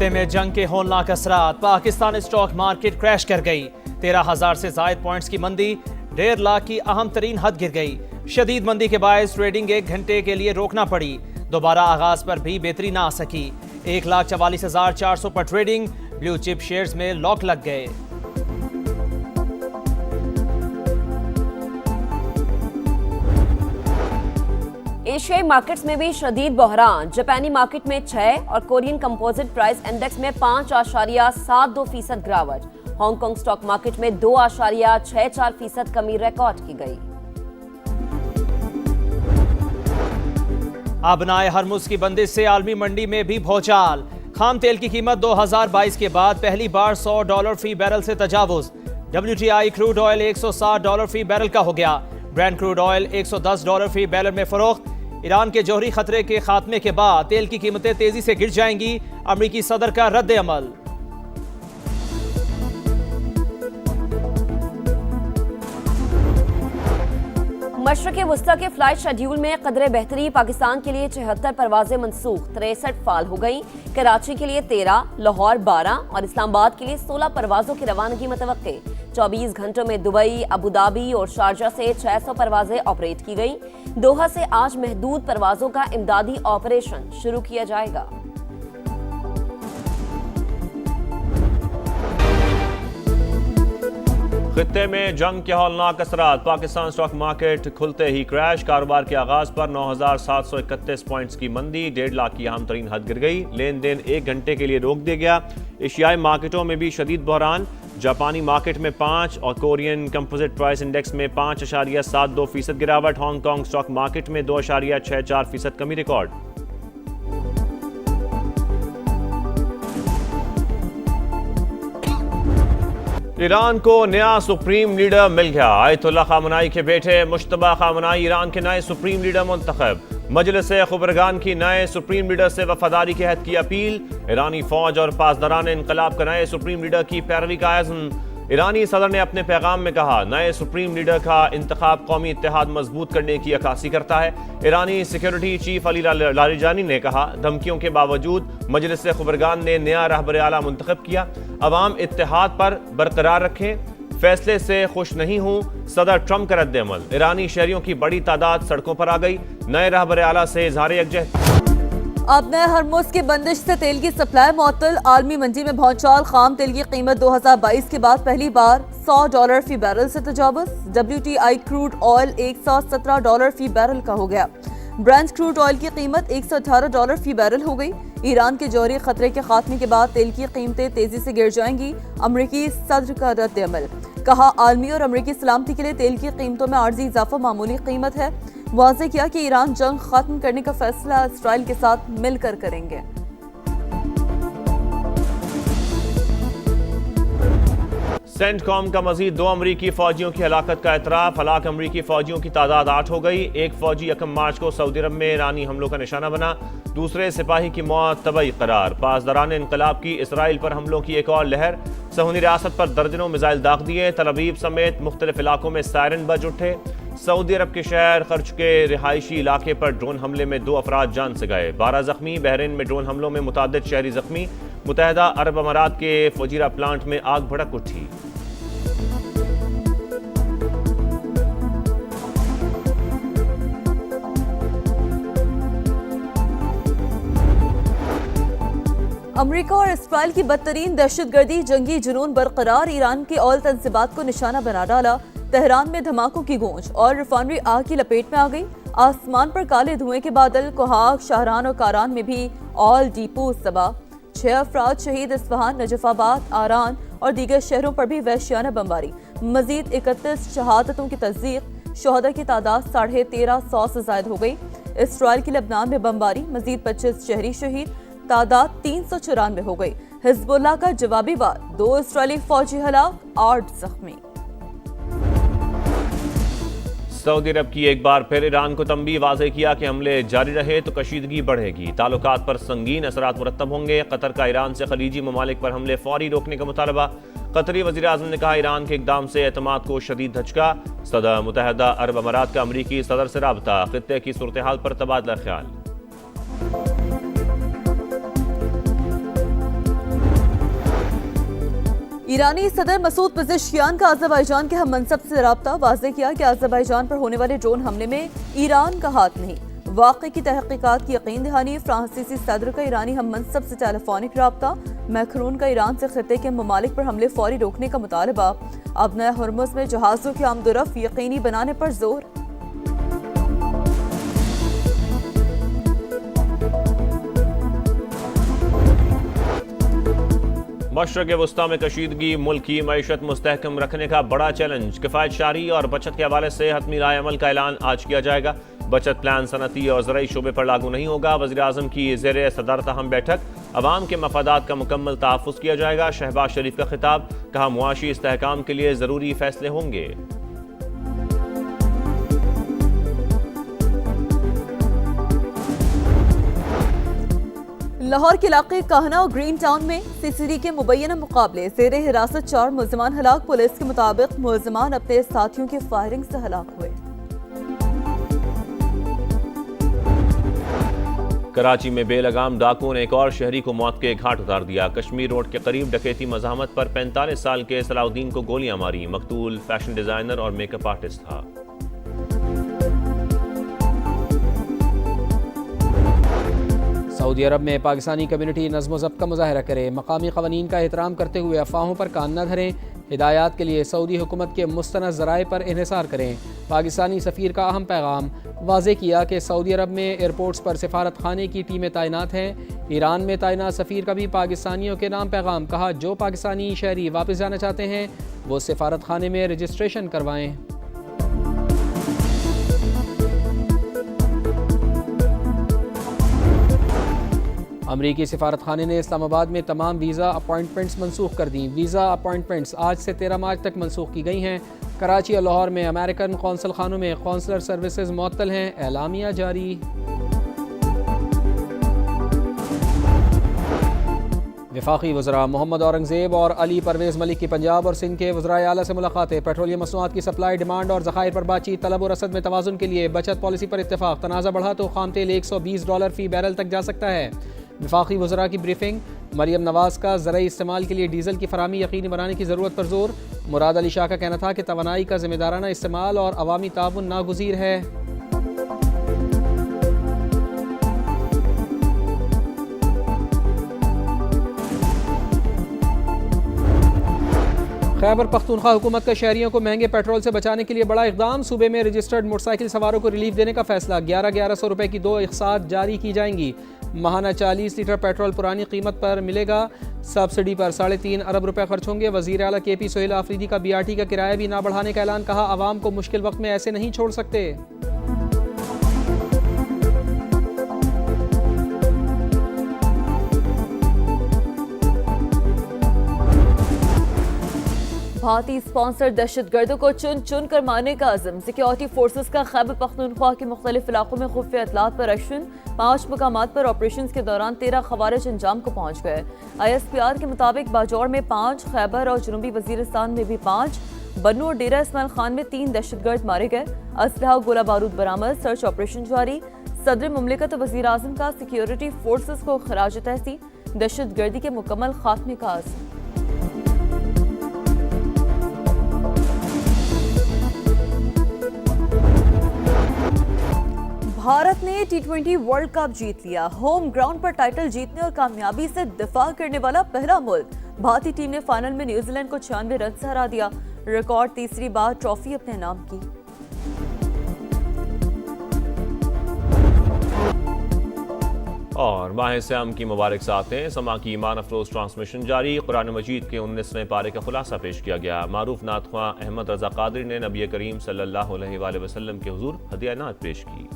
खित्ते में जंग के होलनाक असरात, पाकिस्तान स्टॉक मार्केट क्रैश कर गई। 13,000 से जायद पॉइंट्स की मंदी, 1.5 लाख की अहम तरीन हद गिर गई। शदीद मंदी के बायस ट्रेडिंग 1 घंटे के लिए रोकना पड़ी। दोबारा आगाज पर भी बेहतरी ना आ सकी। 1,44,400 पर ट्रेडिंग, ब्लू चिप शेयर्स में लॉक लग गए। एशियाई मार्केट्स में भी शदीद बहरान। जापानी मार्केट में 6 और कोरियन कंपोजिट प्राइस इंडेक्स में 5.72% गिरावट। हांगकांग स्टॉक मार्केट में 2.64% कमी रिकॉर्ड की गई। आबनाए हरमुज की बंदिश से आलमी मंडी में भी भौचाल। खाम तेल की कीमत 2022 के बाद पहली बार $100 फी बैरल से तजावुज। WTI क्रूड ऑयल $160 फी बैरल का हो गया। ब्रेंट क्रूड ऑयल $110 फी बैरल में फरोख्त। ईरान के जौहरी खतरे के खात्मे के बाद तेल की कीमतें तेजी से गिर जाएंगी। अमरीकी सदर का रद्द अमल। मशरक़े वुस्ता के फ्लाइट शेड्यूल में कदरे बेहतरी। पाकिस्तान के लिए 74 परवाजें मनसूख, 63 फाल हो गई। कराची के लिए 13, लाहौर 12 और इस्लामाबाद के लिए 16 परवाजों की रवानगी मुतवक्के। 24 घंटों में दुबई, अबू धाबी और शारजा से 600 परवाजें ऑपरेट की गई। दोहा से आज महदूद परवाजों का इमदादी ऑपरेशन शुरू किया जाएगा। खित्ते में जंग के हौलनाक असरात, पाकिस्तान स्टॉक मार्केट खुलते ही क्रैश। कारोबार के आगाज पर 9,731 पॉइंट्स की मंदी, 1.5 लाख की अहम तरीन हद गिर गई। लेन देन 1 घंटे के लिए रोक दिया गया। एशियाई मार्केटों में भी शदीद बहरान। जापानी मार्केट में 5 और कोरियन कंपोजिट प्राइस इंडेक्स में 5.72% गिरावट। हांगकांग स्टॉक मार्केट में 2.64% कमी रिकॉर्ड। ईरान को नया सुप्रीम लीडर मिल गया। आयतुल्लाह खामनाई के बेटे मुश्तबा खामनाई ईरान के नए सुप्रीम लीडर मुंतखब। मजलिस खुबरगान की नए सुप्रीम लीडर से वफादारी के हद की अपील। ईरानी फौज और पासदारान इनकलाब का नए सुप्रीम लीडर की पैरवी का आज़म। ईरानी सदर ने अपने पैगाम में कहा, नए सुप्रीम लीडर का इंतखाब कौमी इत्तेहाद मजबूत करने की अक्कासी करता है। ईरानी सिक्योरिटी चीफ अली लारिजानी ने कहा, धमकियों के बावजूद मजलिस खुबरगान ने नया रहबर आला मुंतखब किया। अवाम इत्तेहाद पर बरकरार रखें। फैसले से खुश नहीं हूँ, सदर ट्रंप का रद्द अमल। ईरानी शहरियों की बड़ी तादाद सड़कों पर आ गई। नए रहबर आला से इजहार यकजहती। आबनाए हरमुज की बंदिश से तेल की सप्लाई मुअत्तल। आलमी मंडी में भौचाल। खाम तेल की कीमत 2022 के बाद पहली बार $100 फी बैरल से तजावुज। WTI क्रूड ऑयल $117 फी बैरल का हो गया। ब्रेंट क्रूड ऑयल की कीमत $118 फी बैरल हो गई। ईरान के जौहरी खतरे के खात्मे के बाद तेल की कीमतें तेजी से गिर जाएंगी। अमरीकी सदर का रद्द अमल। कहा, आलमी और अमरीकी सलामती के लिए तेल की कीमतों में आर्जी इजाफा मामूली कीमत है। वाज़ेह किया कि ईरान जंग खत्म करने का फैसला इसराइल के साथ मिलकर करेंगे। सेंटकॉम का मजीद 2 अमरीकी फौजियों की हलाकत का एतराफ। हलाक अमरीकी फौजियों की तादाद 8 हो गई। एक फौजी 1 मार्च को सऊदी अरब में ईरानी हमलों का निशाना बना। दूसरे सिपाही की मौत तबई करार। पासदारान इनकलाब की इसराइल पर हमलों की एक और लहर। सहूनी रियासत पर दर्जनों मिसाइल दाग दिए। तल अवीव समेत मुख्तलिफ इलाकों में सायरन बज उठे। सऊदी अरब के शहर खर्च के रिहायशी इलाके पर ड्रोन हमले में 2 अफराद जान से गए, 12 जख्मी। बहरीन में ड्रोन हमलों में मुतादिद शहरी जख्मी। मुत्तहदा अरब अमारात के फजीरा प्लांट में आग भड़क उठी। अमरीका और इसराइल की बदतरीन दहशतगर्दी, जंगी जुनून बरकरार। ईरान के ऑयल तंसीबात को निशाना बना डाला। तेहरान में धमाकों की गूंज और रिफाइनरी आग की लपेट में आ गई। आसमान पर काले धुएं के बादल। कोहाग, शाहरान और कारान में भी ऑयल डिपो तबाह। 6 अफराद शहीद। इस्फहान, नजफाबाद, आरान और दीगर शहरों पर भी वहशियाना बमबारी। मजीद 31 शहादतों की तस्दीक। शोहदा की तादाद 1350 से ज्यादा हो गई। इसराइल की लबनान में बमबारी। मजीद 25 शहरी शहीद। तादाद 394 हो गई। हिजबुल्लाह का जवाबी वार। 2 इसराइली फौजी हलाक, 8 जख्मी। सऊदी अरब की एक बार फिर ईरान को तंबीह। वाज़ेह किया कि हमले जारी रहे तो कशीदगी बढ़ेगी, ताल्लुकात पर संगीन असरात मुरत्तब होंगे। कतर का ईरान से खलीजी ममालिक पर हमले फौरी रोकने का मुतालबा। कतरी वज़ीर आज़म ने कहा, ईरान के इक़दाम से एतमाद को शदीद धचका। सदर मुत्तहदा अरब अमारात का अमरीकी सदर से राबता। खित्ते की सूरत हाल पर तबादला ख्याल। ईरानी सदर मसूद पेज़ेश्कियान का अज़रबैजान के हम मनसब से रब्ता, वाज़ेह किया कि अज़रबैजान पर होने वाले ड्रोन हमले में ईरान का हाथ नहीं। वाक़े की तहक़ीक़ात की यकीन दहानी। फ्रांसीसी सदर का ईरानी हम मनसब से टेलीफोनिक रब्ता। मैक्रोन का ईरान से खित्ते के ममालिक पर हमले फौरी रोकने का मुतालबा। अब नया हुर्मुज़ में जहाज़ों की आमदोरफ्त यकीनी बनाने पर जोर। मशरक़ वस्ता में कशीदगी मुल्क की मईशत मुस्तहकम रखने का बड़ा चैलेंज। किफ़ायत शारी और बचत के हवाले से हतमी राय अमल का ऐलान आज किया जाएगा। बचत प्लान सनती और ज़राई शोबे पर लागू नहीं होगा। वज़ीर आज़म की ज़ेर सदारत अहम बैठक। अवाम के मफादात का मुकम्मल तहफ़्फ़ुज़ किया जाएगा। शहबाज शरीफ का खिताब, कहा मुआशी इस्तेहकाम के लिए ज़रूरी फैसले होंगे। लाहौर के इलाके काहना और ग्रीन टाउन में सीसीडी के मुबैना मुकाबले। ज़ेर हिरासत 4 मुलजमान हलाक। पुलिस के मुताबिक मुलजमान अपने साथियों की फायरिंग से हलाक हुए। कराची में बेलगाम डाकुओं ने एक और शहरी को मौत के घाट उतार दिया। कश्मीर रोड के करीब डकैती मज़ाहमत पर 45 साल के सलाउद्दीन को गोलियां मारी। मकतूल फैशन डिजाइनर और मेकअप आर्टिस्ट था। सऊदी अरब में पाकिस्तानी कम्युनिटी नज़्म ज़ब्त का मुजाहरा करे। मकामी क़वानीन का एहतराम करते हुए अफवाहों पर कान न धरें। हिदायत के लिए सऊदी हुकूमत के मुस्तनद ज़राए पर इन्हिसार करें। पाकिस्तानी सफ़ीर का अहम पैगाम। वाज़ेह किया कि सऊदी अरब में एयरपोर्ट्स पर सिफारत खाने की टीमें तैनात हैं। ईरान में तैनात सफ़ीर का भी पाकिस्तानियों के नाम पैगाम। कहा जो पाकिस्तानी शहरी वापस जाना चाहते हैं वो सिफारत खाने में रजिस्ट्रेशन करवाएँ। अमरीकी सिफारत खाने ने इस्लामाबाद में तमाम वीज़ा अपॉइंटमेंट्स मनसूख कर दी। वीज़ा अपॉइंटमेंट्स आज से 13 मार्च तक मनसूख की गई हैं। कराची और लाहौर में अमेरिकन कौंसल खानों में कौंसलर सर्विसेज मुअत्तल हैं। एलामिया जारी। वफाकी वज़रा मोहम्मद औरंगज़ेब और अली परवेज़ मलिक की पंजाब और सिंध के वज़राए आला से मुलाकातें। पेट्रोलियम मसनूआत की सप्लाई, डिमांड और ज़खायर पर बातचीत। तलब और रसद में तवाज़ुन के लिए बचत पॉलिसी पर इत्तेफाक। तनाज़ा बढ़ा तो खाम तेल $120 फ़ी बैरल तक जा सकता है। वफाकी वज़रा की ब्रीफिंग। मरियम नवाज़ का ज़राई इस्तेमाल के लिए डीज़ल की फराहमी यकीनी बनाने की ज़रूरत पर जोर। मुराद अली शाह का कहना था कि तवानाई का ज़िम्मेदाराना इस्तेमाल और अवामी ताउन नागुज़ीर है। खैबर पख्तूनख्वा हुकूमत का शहरियों को महंगे पेट्रोल से बचाने के लिए बड़ा इक़दाम। सूबे में रजिस्टर्ड मोटरसाइकिल सवारों को रिलीफ देने का फैसला। 1100 रुपये की 2 इक़सात जारी की जाएंगी। माहाना 40 लीटर पेट्रोल पुरानी कीमत पर मिलेगा। सब्सिडी पर 3.5 अरब रुपए खर्च होंगे। वज़ीर आला KP सोहेल आफरीदी का BRT का किराया भी ना बढ़ाने का ऐलान। कहा आवाम को मुश्किल वक्त में ऐसे नहीं छोड़ सकते। भारतीय स्पॉन्सर दहशतगर्दों को चुन चुन कर मारने का अज़म। सिक्योरिटी फोर्सेस का खैबर पख्तूनख्वा के मुख्तलिफ इलाकों में खुफिया इतलात पर एक्शन। 5 मकामात पर ऑपरेशन के दौरान 13 खवारिज अंजाम को पहुंच गए। ISPR के मुताबिक बाजौर में 5, खैबर और जनूबी वजीरिस्तान में भी 5, बन्नू और डेरा इस्माइल खान में 3 दहशतगर्द मारे गए। असलहा गोला बारूद बरामद। सर्च ऑपरेशन जारी। सदर मुमलिकत वज़ीर आज़म का सिक्योरिटी फोर्सेस को खराज तहसीन। दहशतगर्दी के मुकम्मल खात्मे का अज़्म। भारत ने T20 वर्ल्ड कप जीत लिया। होम ग्राउंड पर टाइटल जीतने और कामयाबी से दिफा करने वाला पहला मुल्क। भारतीय टीम ने फाइनल में न्यूजीलैंड को 96 रन से हरा दिया। रिकॉर्ड तीसरी बार ट्रॉफी अपने नाम की। और माह सियाम की मुबारक सातें। समा की ईमान अफरोज ट्रांसमिशन जारी। कुरान मजीद के 19वें पारे का खुलासा पेश किया गया। मारूफ नात ख्वां अहमद रजा कादरी ने नबी करीम सल्लल्लाहु अलैहि वसल्लम के हुजूर हदिया नात पेश की।